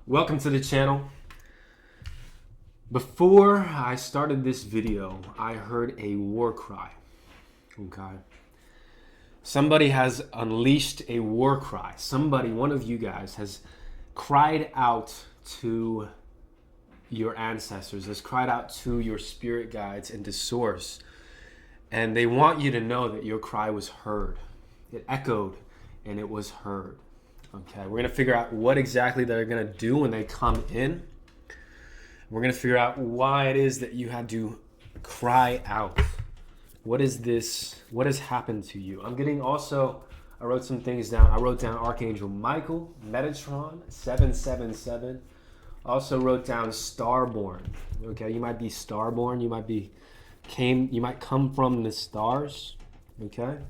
Welcome to the channel. Before I started this video, I heard a war cry. Okay. Somebody has unleashed a war cry. Somebody, one of you guys, has cried out to your ancestors, has cried out to your spirit guides and to Source. And they want you to know that your cry was heard. It echoed and it was heard. Okay, we're going to figure out what exactly they're going to do when they come in. We're going to figure out why it is that you had to cry out. What is this? What has happened to you? I wrote some things down. I wrote down Archangel Michael, Metatron, 777. Also wrote down Starborn. Okay, you might be Starborn. You might come from the stars. Okay. And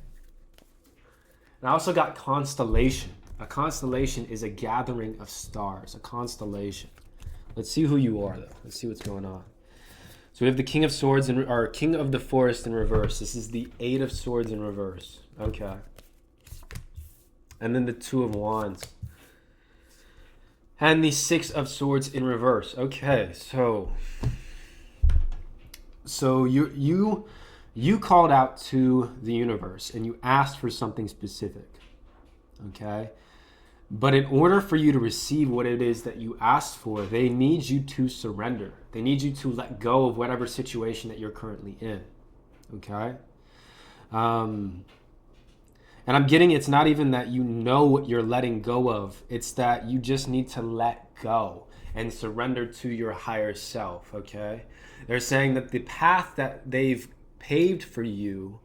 I also got Constellation. A constellation is a gathering of stars, a constellation. Let's see who you are, though. Let's see what's going on. So we have the King of Swords, or King of the Forest in reverse. This is the Eight of Swords in reverse. Okay. And then the Two of Wands. And the Six of Swords in reverse. Okay, so you called out to the universe and you asked for something specific. Okay? But in order for you to receive what it is that you asked for, they need you to surrender. They need you to let go of whatever situation that you're currently in. Okay? And I'm getting it's not even that you know what you're letting go of. It's that you just need to let go and surrender to your higher self. Okay? They're saying that the path that they've paved for you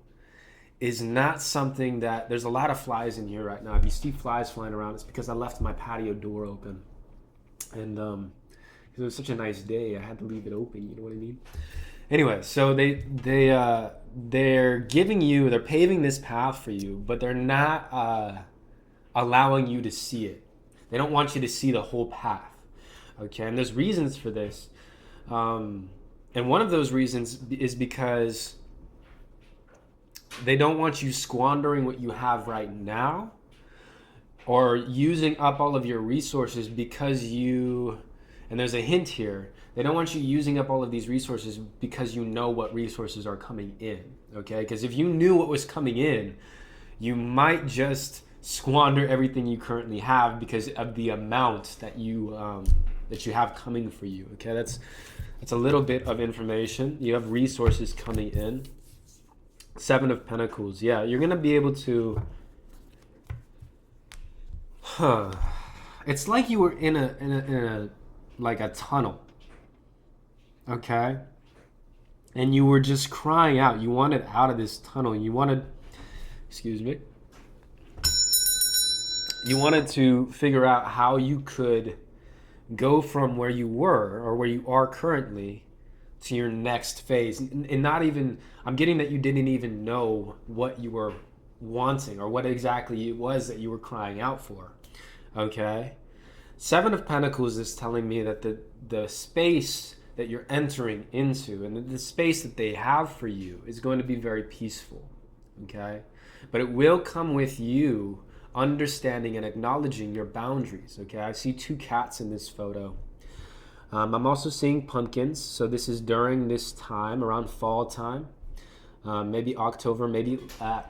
is not something that, there's a lot of flies in here right now. If you see flies flying around, it's because I left my patio door open. And it was such a nice day, I had to leave it open, you know what I mean? Anyway, so they're giving you, they're paving this path for you, but they're not allowing you to see it. They don't want you to see the whole path. Okay, and there's reasons for this. And one of those reasons is because they don't want you squandering what you have right now or using up all of your resources because and there's a hint here, they don't want you using up all of these resources because you know what resources are coming in, okay? Because if you knew what was coming in, you might just squander everything you currently have because of the amount that you have coming for you, okay? That's a little bit of information. You have resources coming in. Seven of Pentacles. Yeah, you're going to be able to... It's like you were in a like a tunnel. Okay? And you were just crying out. You wanted out of this tunnel. You wanted... Excuse me. You wanted to figure out how you could go from where you were or where you are currently to your next phase. And not even, I'm getting that you didn't even know what you were wanting or what exactly it was that you were crying out for. Okay? Seven of Pentacles is telling me that the space that you're entering into and the space that they have for you is going to be very peaceful. Okay? But it will come with you understanding and acknowledging your boundaries. Okay? I see two cats in this photo. I'm also seeing pumpkins, so this is during this time, around fall time, maybe October, maybe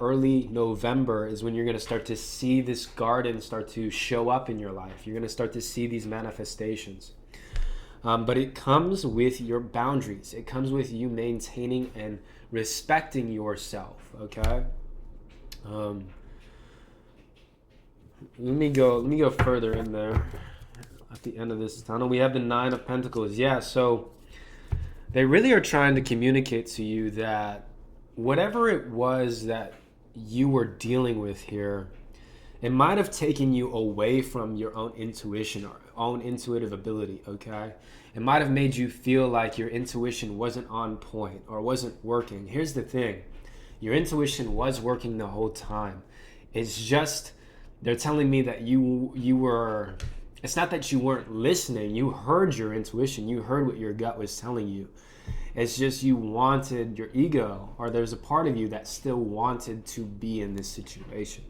early November is when you're going to start to see this garden start to show up in your life. You're going to start to see these manifestations. But it comes with your boundaries. It comes with you maintaining and respecting yourself, okay? Let me go further in there. At the end of this tunnel, we have the Nine of Pentacles. Yeah, so they really are trying to communicate to you that whatever it was that you were dealing with here, it might have taken you away from your own intuition or own intuitive ability, okay? It might have made you feel like your intuition wasn't on point or wasn't working. Here's the thing. Your intuition was working the whole time. It's just, they're telling me that you were... It's not that you weren't listening. You heard your intuition. You heard what your gut was telling you. It's just you wanted your ego, or there's a part of you that still wanted to be in this situation.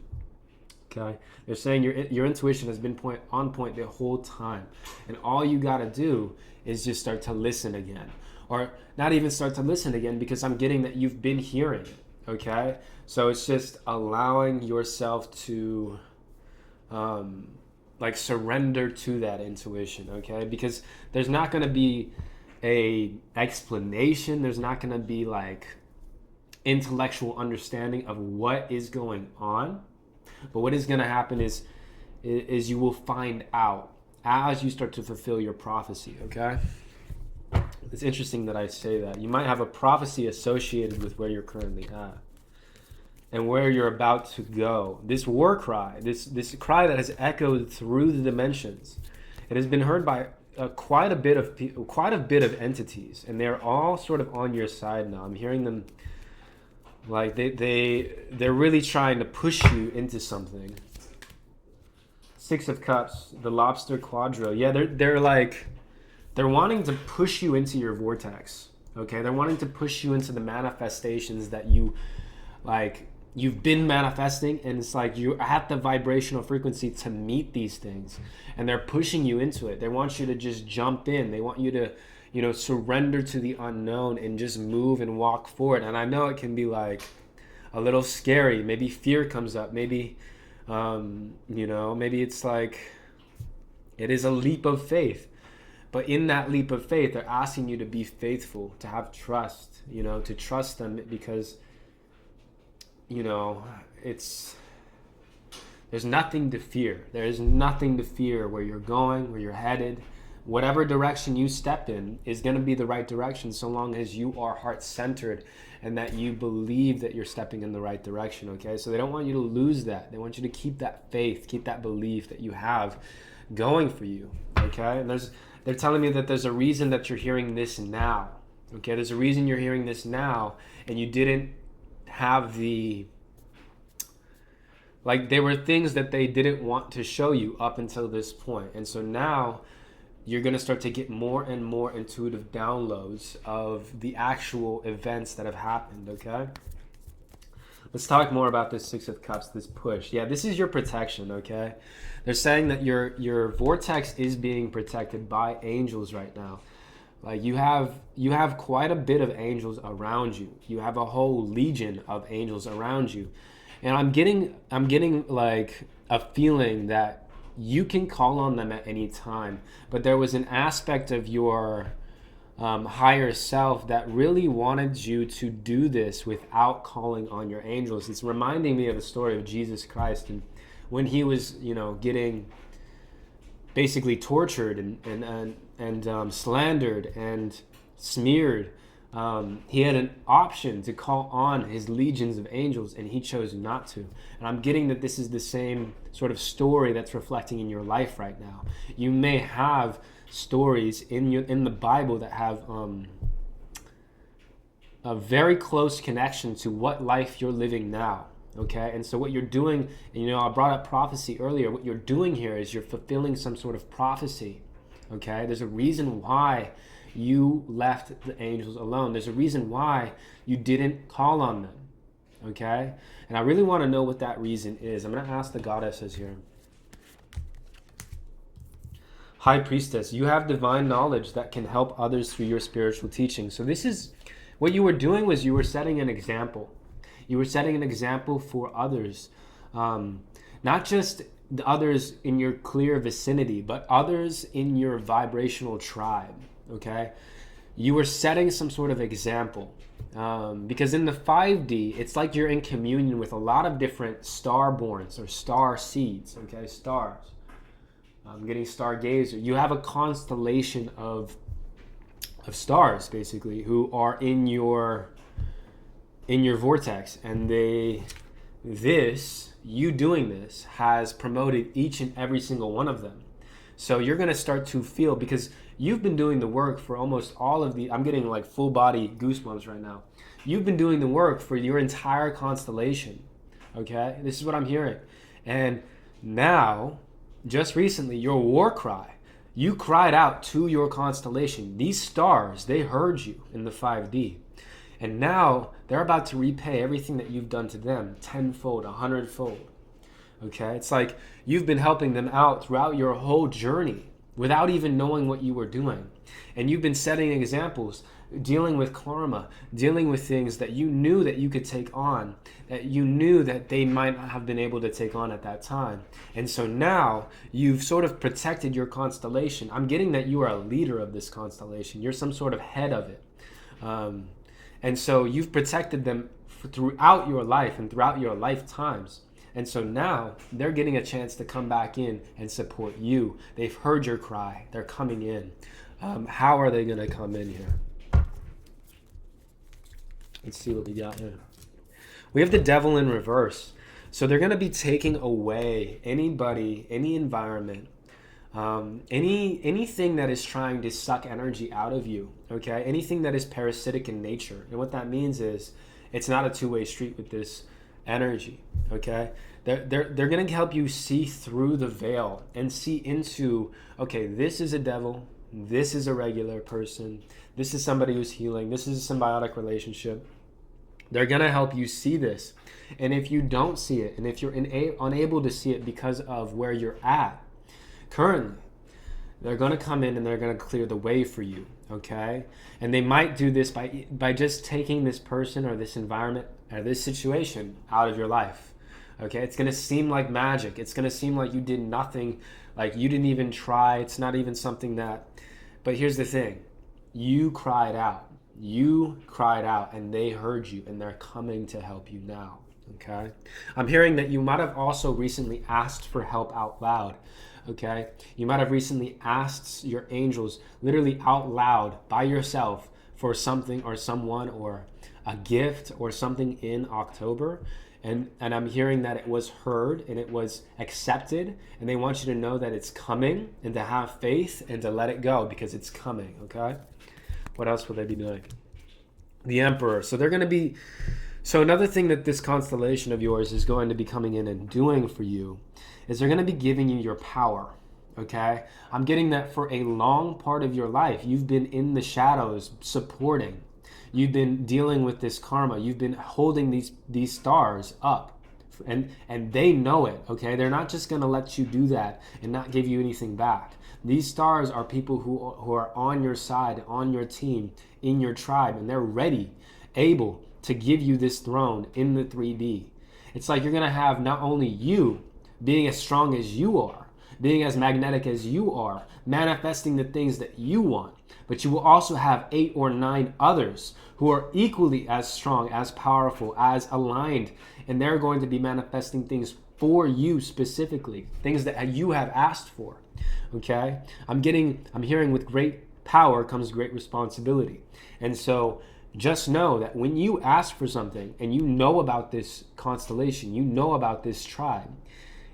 Okay, they're saying your intuition has been on point the whole time, and all you got to do is just start to listen again, or not even start to listen again, because I'm getting that you've been hearing it. Okay, so it's just allowing yourself to like surrender to that intuition. Okay, because there's not going to be a explanation. There's not going to be like intellectual understanding of what is going on. But what is going to happen is you will find out as you start to fulfill your prophecy, okay? It's interesting that I say that. You might have a prophecy associated with where you're currently at and where you're about to go. This war cry, this cry that has echoed through the dimensions, it has been heard by quite a bit of entities, and they're all sort of on your side now. I'm hearing them. Like they're really trying to push you into something. Six of Cups, the Lobster Quadro. Yeah, they're wanting to push you into your vortex. Okay, they're wanting to push you into the manifestations that you've been manifesting, and it's like you're at the vibrational frequency to meet these things, and they're pushing you into it. They want you to just jump in. They want you to surrender to the unknown and just move and walk forward. And I know it can be like a little scary. Maybe fear comes up. Maybe, maybe it's like it is a leap of faith. But in that leap of faith, they're asking you to be faithful, to have trust, to trust them, because, there's nothing to fear. There is nothing to fear where you're going, where you're headed. Whatever direction you step in is going to be the right direction, so long as you are heart-centered and that you believe that you're stepping in the right direction, okay? So they don't want you to lose that. They want you to keep that faith, keep that belief that you have going for you, okay? And they're telling me that there's a reason that you're hearing this now, okay? There's a reason you're hearing this now, and you didn't have there were things that they didn't want to show you up until this point. And so now you're going to start to get more and more intuitive downloads of the actual events that have happened, okay? Let's talk more about this Six of Cups, this push. Yeah, this is your protection, okay? They're saying that your vortex is being protected by angels right now. Like you have quite a bit of angels around you. You have a whole legion of angels around you. And I'm getting like a feeling that you can call on them at any time, but there was an aspect of your higher self that really wanted you to do this without calling on your angels. It's reminding me of the story of Jesus Christ, and when he was, getting basically tortured and slandered and smeared. He had an option to call on his legions of angels, and he chose not to. And I'm getting that this is the same sort of story that's reflecting in your life right now. You may have stories in the Bible that have a very close connection to what life you're living now. Okay, and so what you're doing, and I brought up prophecy earlier. What you're doing here is you're fulfilling some sort of prophecy. Okay, there's a reason why you left the angels alone. There's a reason why you didn't call on them, okay? And I really want to know what that reason is. I'm going to ask the goddesses here. High Priestess, you have divine knowledge that can help others through your spiritual teaching. So this is, what you were doing was you were setting an example. You were setting an example for others, not just the others in your clear vicinity, but others in your vibrational tribe. Okay, you were setting some sort of example, because in the 5D, it's like you're in communion with a lot of different starborns or star seeds. Okay, stars. I'm getting stargazer. You have a constellation of stars, basically, who are in your vortex, and you doing this has promoted each and every single one of them. So you're going to start to feel, because you've been doing the work for almost all of I'm getting like full body goosebumps right now. You've been doing the work for your entire constellation. Okay? This is what I'm hearing. And now, just recently, your war cry, you cried out to your constellation. These stars, they heard you in the 5D. And now they're about to repay everything that you've done to them tenfold, 100-fold. Okay? It's like you've been helping them out throughout your whole journey without even knowing what you were doing. And you've been setting examples, dealing with karma, dealing with things that you knew that you could take on, that you knew that they might not have been able to take on at that time. And so now you've sort of protected your constellation. I'm getting that you are a leader of this constellation. You're some sort of head of it. And so you've protected them throughout your life and throughout your lifetimes. And so now they're getting a chance to come back in and support you. They've heard your cry. They're coming in. How are they going to come in here? Let's see what we got here. We have the devil in reverse. So they're going to be taking away anybody, any environment, anything that is trying to suck energy out of you, okay? Anything that is parasitic in nature. And what that means is it's not a two-way street with this energy, okay? They're going to help you see through the veil and see into, okay, this is a devil, this is a regular person, this is somebody who's healing, this is a symbiotic relationship. They're going to help you see this. And if you don't see it, and if you're unable to see it because of where you're at currently, they're going to come in and they're going to clear the way for you, okay? And they might do this by just taking this person or this environment or this situation out of your life, okay? It's going to seem like magic. It's going to seem like you did nothing, like you didn't even try. It's not even something that... But here's the thing. You cried out. You cried out and they heard you and they're coming to help you now, okay? I'm hearing that you might have also recently asked for help out loud, okay? You might have recently asked your angels literally out loud by yourself for something or someone or a gift or something in October. And I'm hearing that it was heard and it was accepted, and they want you to know that it's coming and to have faith and to let it go because it's coming, okay? What else will they be doing? The Emperor. So they're going to be... So another thing that this constellation of yours is going to be coming in and doing for you is they're going to be giving you your power, okay? I'm getting that for a long part of your life, you've been in the shadows supporting. You've been dealing with this karma. You've been holding these stars up. And they know it, okay? They're not just going to let you do that and not give you anything back. These stars are people who are on your side, on your team, in your tribe, and they're ready, able to give you this throne in the 3D. It's like you're going to have not only you being as strong as you are, being as magnetic as you are, manifesting the things that you want, but you will also have 8 or 9 others who are equally as strong, as powerful, as aligned, and they're going to be manifesting things for you specifically, things that you have asked for, okay? I'm hearing with great power comes great responsibility. And so just know that when you ask for something and you know about this constellation, you know about this tribe,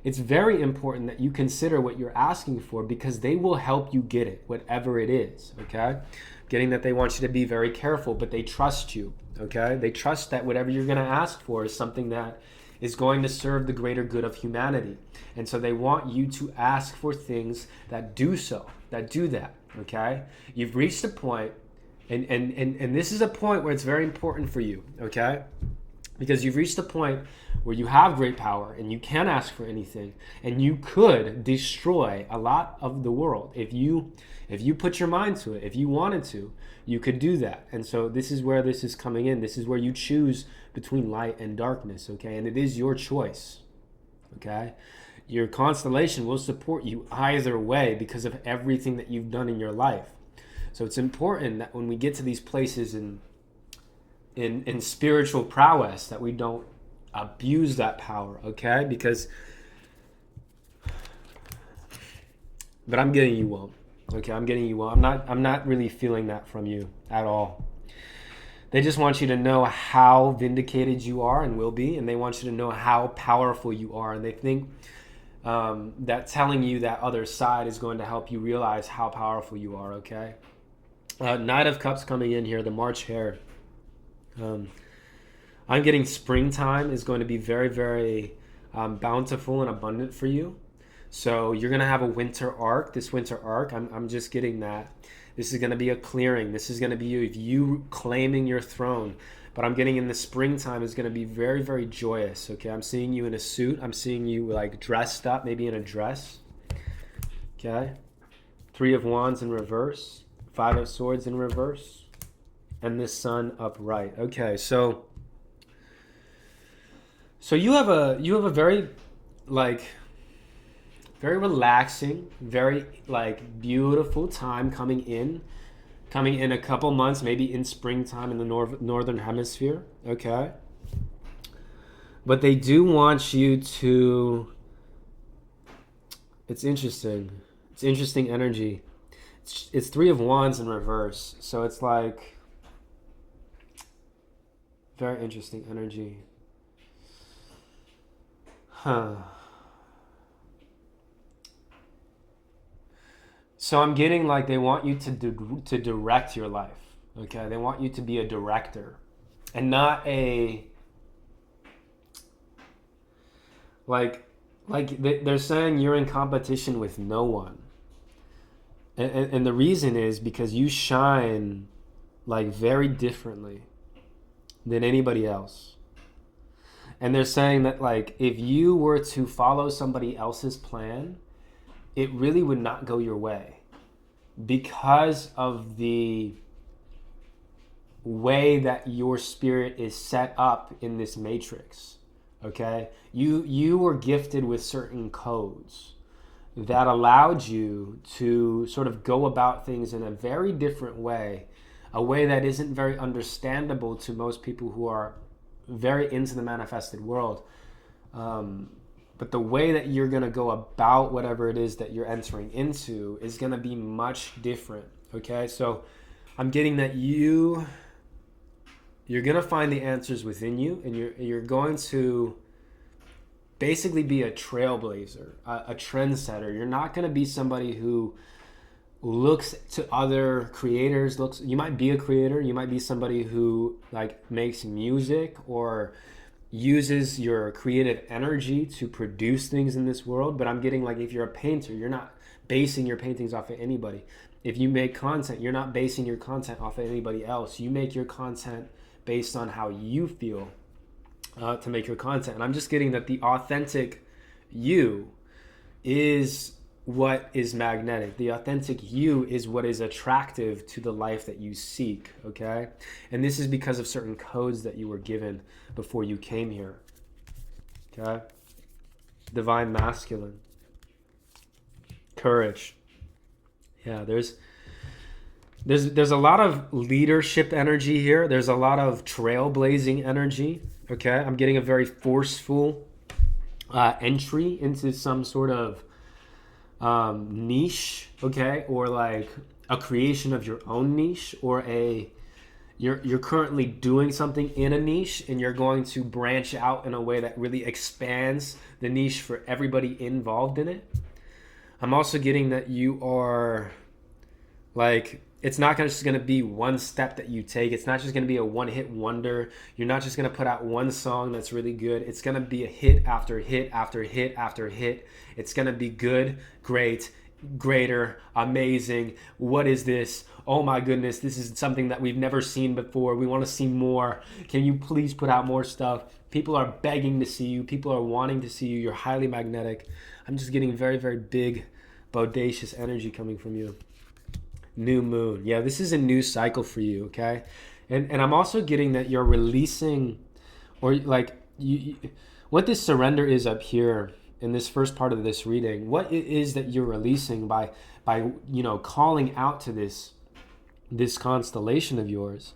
it's very important that you consider what you're asking for because they will help you get it, whatever it is, okay? Getting that they want you to be very careful, but they trust you, okay? They trust that whatever you're going to ask for is something that is going to serve the greater good of humanity. And so they want you to ask for things that do so, that do that, okay? You've reached a point, and this is a point where it's very important for you, okay? Because you've reached a point where you have great power and you can ask for anything, and you could destroy a lot of the world. If you put your mind to it, if you wanted to, you could do that. And so this is where this is coming in. This is where you choose between light and darkness, okay? And it is your choice, okay? Your constellation will support you either way because of everything that you've done in your life. So it's important that when we get to these places in spiritual prowess, that we don't abuse that power, okay? But I'm getting you won't, okay? I'm getting you won't. I'm not really feeling that from you at all. They just want you to know how vindicated you are and will be, and they want you to know how powerful you are, and they think that telling you that other side is going to help you realize how powerful you are, okay? Knight of Cups coming in here, the March hare. I'm getting springtime is going to be very, very bountiful and abundant for you. So you're going to have a winter arc. This winter arc, I'm just getting that. This is going to be a clearing. This is going to be you claiming your throne, but I'm getting in the springtime is going to be very, very joyous. Okay, I'm seeing you in a suit. I'm seeing you like dressed up, maybe in a dress. Okay, 3 of Wands in reverse, 5 of Swords in reverse, and this Sun upright. Okay, so you have a very like very relaxing, very like beautiful time coming in a couple months, maybe in springtime in the northern hemisphere. Okay, but they do want you to, it's interesting energy. It's 3 of Wands in reverse, so it's like very interesting energy. So I'm getting like they want you to direct your life. Okay, they want you to be a director, and not a like they're saying you're in competition with no one, and the reason is because you shine like very differently than anybody else. And they're saying that like if you were to follow somebody else's plan, it really would not go your way because of the way that your spirit is set up in this matrix. Okay, you were gifted with certain codes that allowed you to sort of go about things in a very different way, a way that isn't very understandable to most people who are very into the manifested world. But the way that you're going to go about whatever it is that you're entering into is going to be much different. Okay, so I'm getting that you're going to find the answers within you, and you're going to basically be a trailblazer, a trendsetter. You're not going to be somebody who looks to other creators. You might be a creator. You might be somebody who like makes music or uses your creative energy to produce things in this world. But I'm getting like if you're a painter, you're not basing your paintings off of anybody. If you make content, you're not basing your content off of anybody else. You make your content based on how you feel to make your content. And I'm just getting that the authentic you is what is magnetic. The authentic you is what is attractive to the life that you seek, okay? And this is because of certain codes that you were given before you came here, okay? Divine masculine. Courage. Yeah, there's a lot of leadership energy here. There's a lot of trailblazing energy, okay? I'm getting a very forceful entry into some sort of niche, okay, or like a creation of your own niche, or you're currently doing something in a niche and you're going to branch out in a way that really expands the niche for everybody involved in it. I'm also getting that you are like, it's not just going to be one step that you take. It's not just going to be a one-hit wonder. You're not just going to put out one song that's really good. It's going to be a hit after hit after hit after hit. It's going to be good, great, greater, amazing. What is this? Oh my goodness, this is something that we've never seen before. We want to see more. Can you please put out more stuff? People are begging to see you. People are wanting to see you. You're highly magnetic. I'm just getting very, very big, bodacious energy coming from you. New moon. Yeah, this is a new cycle for you, okay? And I'm also getting that you're releasing, or like, what this surrender is up here in this first part of this reading, what it is that you're releasing by calling out to this constellation of yours,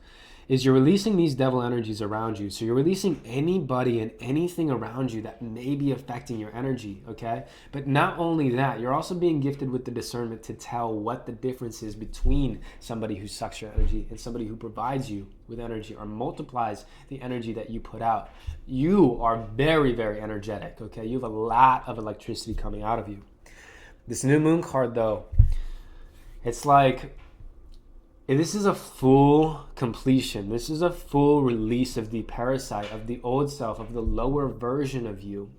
is you're releasing these devil energies around you. So you're releasing anybody and anything around you that may be affecting your energy, okay? But not only that, you're also being gifted with the discernment to tell what the difference is between somebody who sucks your energy and somebody who provides you with energy or multiplies the energy that you put out. You are very, very energetic, okay? You have a lot of electricity coming out of you. This new moon card, though, it's like, this is a full completion. This is a full release of the parasite, of the old self, of the lower version of you.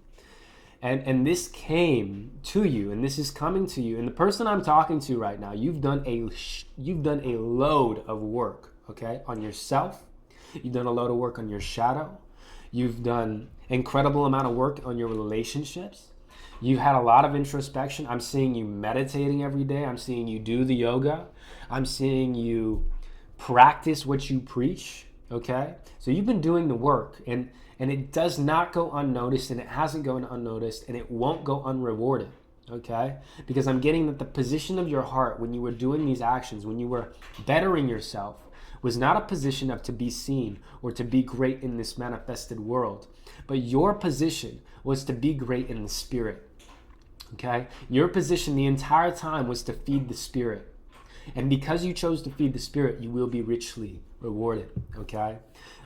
And this came to you, and this is coming to you. And the person I'm talking to right now, you've done a load of work, okay, on yourself. You've done a lot of work on your shadow. You've done incredible amount of work on your relationships. You've had a lot of introspection. I'm seeing you meditating every day. I'm seeing you do the yoga. I'm seeing you practice what you preach, okay? So you've been doing the work, and it does not go unnoticed, and it hasn't gone unnoticed, and it won't go unrewarded, okay? Because I'm getting that the position of your heart when you were doing these actions, when you were bettering yourself, was not a position of to be seen or to be great in this manifested world, but your position was to be great in the spirit, okay? Your position the entire time was to feed the spirit. And because you chose to feed the spirit, you will be richly rewarded, okay?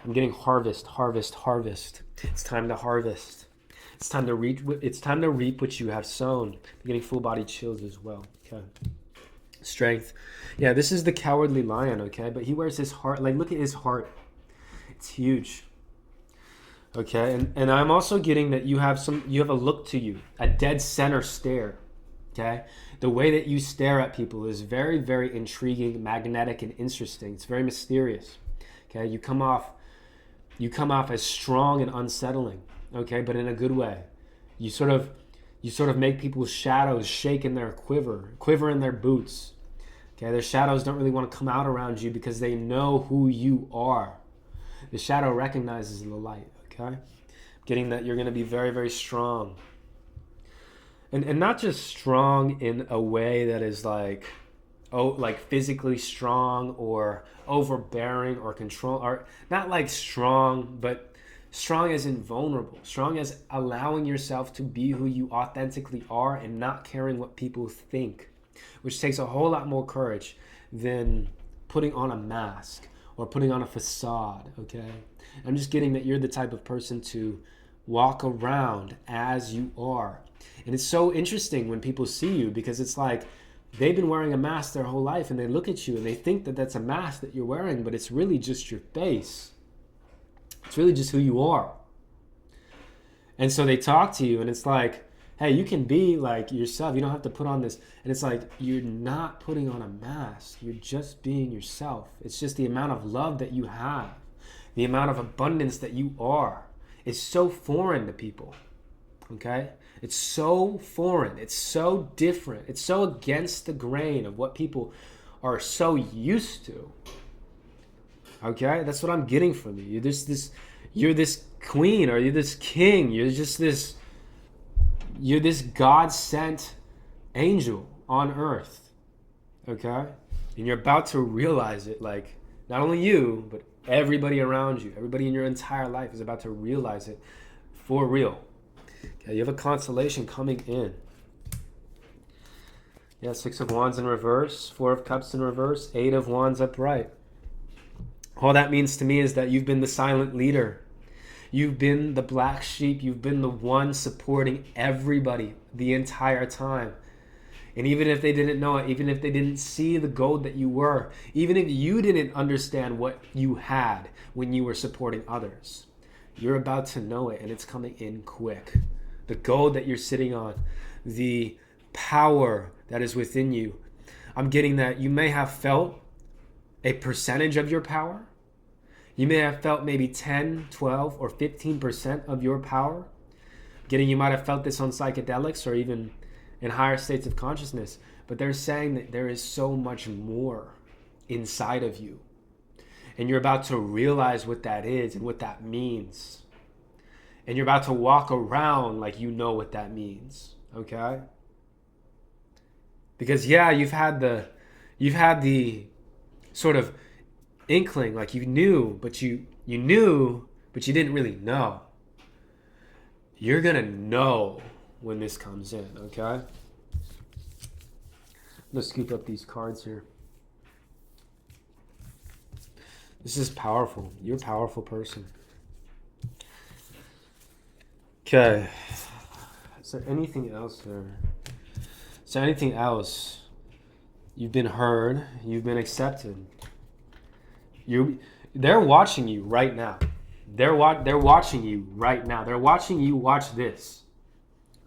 I'm getting harvest, harvest, harvest. It's time to harvest. It's time to reap what you have sown. I'm getting full body chills as well, okay? Strength. Yeah, this is the cowardly lion, okay? But he wears his heart. Like, look at his heart. It's huge. Okay, and I'm also getting that you have a look to you, a dead center stare. Okay, the way that you stare at people is very, very intriguing, magnetic, and interesting. It's very mysterious. Okay, you come off as strong and unsettling. Okay, but in a good way. You sort of make people's shadows shake in their quiver in their boots. Okay, their shadows don't really want to come out around you because they know who you are. The shadow recognizes the light. Okay, getting that you're going to be very, very strong. And not just strong in a way that is like physically strong or overbearing or control, or not like strong, but strong as invulnerable, strong as allowing yourself to be who you authentically are and not caring what people think, which takes a whole lot more courage than putting on a mask or putting on a facade, okay? I'm just getting that you're the type of person to walk around as you are. And it's so interesting when people see you, because it's like they've been wearing a mask their whole life, and they look at you and they think that that's a mask that you're wearing, but it's really just your face. It's really just who you are. And so they talk to you and it's like, hey, you can be like yourself. You don't have to put on this. And it's like, you're not putting on a mask. You're just being yourself. It's just the amount of love that you have, the amount of abundance that you are. It's so foreign to people. Okay? It's so foreign. It's so different. It's so against the grain of what people are so used to. Okay? That's what I'm getting from you. You're this queen, or you're this king. You're this God-sent angel on earth. Okay? And you're about to realize it, like, not only you, but everybody around you, everybody in your entire life is about to realize it for real. Okay, you have a constellation coming in. Yeah, 6 of Wands in reverse, 4 of Cups in reverse, 8 of Wands upright. All that means to me is that you've been the silent leader. You've been the black sheep. You've been the one supporting everybody the entire time. And even if they didn't know it, even if they didn't see the gold that you were, even if you didn't understand what you had when you were supporting others, you're about to know it, and it's coming in quick. The gold that you're sitting on, the power that is within you. I'm getting that you may have felt a percentage of your power. You may have felt maybe 10, 12, or 15% of your power. You might have felt this on psychedelics or even in higher states of consciousness. But they're saying that there is so much more inside of you. And you're about to realize what that is and what that means. And you're about to walk around like you know what that means. Okay? Because yeah, you've had the sort of inkling, like you knew, but you knew, but you didn't really know. You're gonna know when this comes in, okay? I'm gonna scoop up these cards here. This is powerful. You're a powerful person. Okay. Is there anything else there? Is there anything else? You've been heard. You've been accepted. They're watching you right now. They're watching you right now. They're watching you watch this.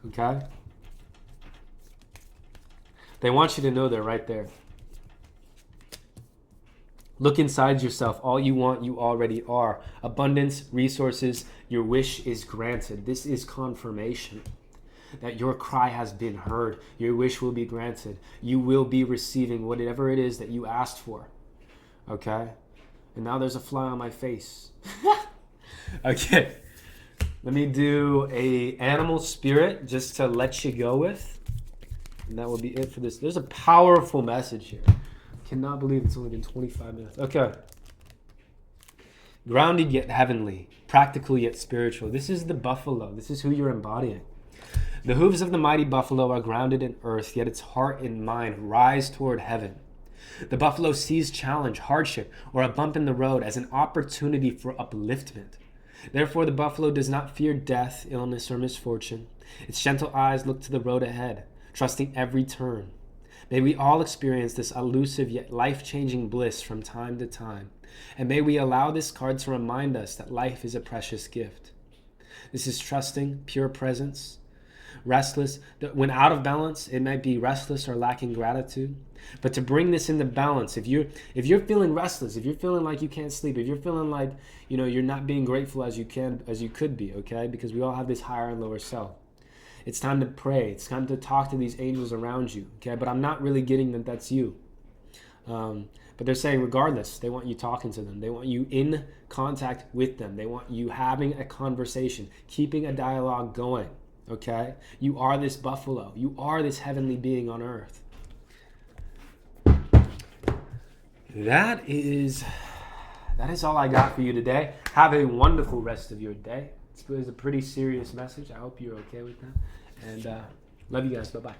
Okay? They want you to know they're right there. Look inside yourself. All you want, you already are. Abundance, resources, your wish is granted. This is confirmation that your cry has been heard. Your wish will be granted. You will be receiving whatever it is that you asked for. Okay? And now there's a fly on my face. Okay. Let me do a animal spirit just to let you go with. And that will be it for this. There's a powerful message here. Cannot believe it's only been 25 minutes. Okay. Grounded yet heavenly. Practical yet spiritual. This is the buffalo. This is who you're embodying. The hooves of the mighty buffalo are grounded in earth, yet its heart and mind rise toward heaven. The buffalo sees challenge, hardship, or a bump in the road as an opportunity for upliftment. Therefore, the buffalo does not fear death, illness, or misfortune. Its gentle eyes look to the road ahead, trusting every turn. May we all experience this elusive yet life-changing bliss from time to time. And may we allow this card to remind us that life is a precious gift. This is trusting, pure presence. Restless, when out of balance, it might be restless or lacking gratitude. But to bring this into balance, if you're feeling restless, if you're feeling like you can't sleep, if you're feeling like you're not being grateful as you could be, okay? Because we all have this higher and lower self. It's time to pray. It's time to talk to these angels around you, okay? But I'm not really getting that that's you. But they're saying regardless, they want you talking to them. They want you in contact with them. They want you having a conversation, keeping a dialogue going, okay? You are this buffalo. You are this heavenly being on earth. That is all I got for you today. Have a wonderful rest of your day. It was a pretty serious message. I hope you're okay with that. And love you guys. Bye-bye.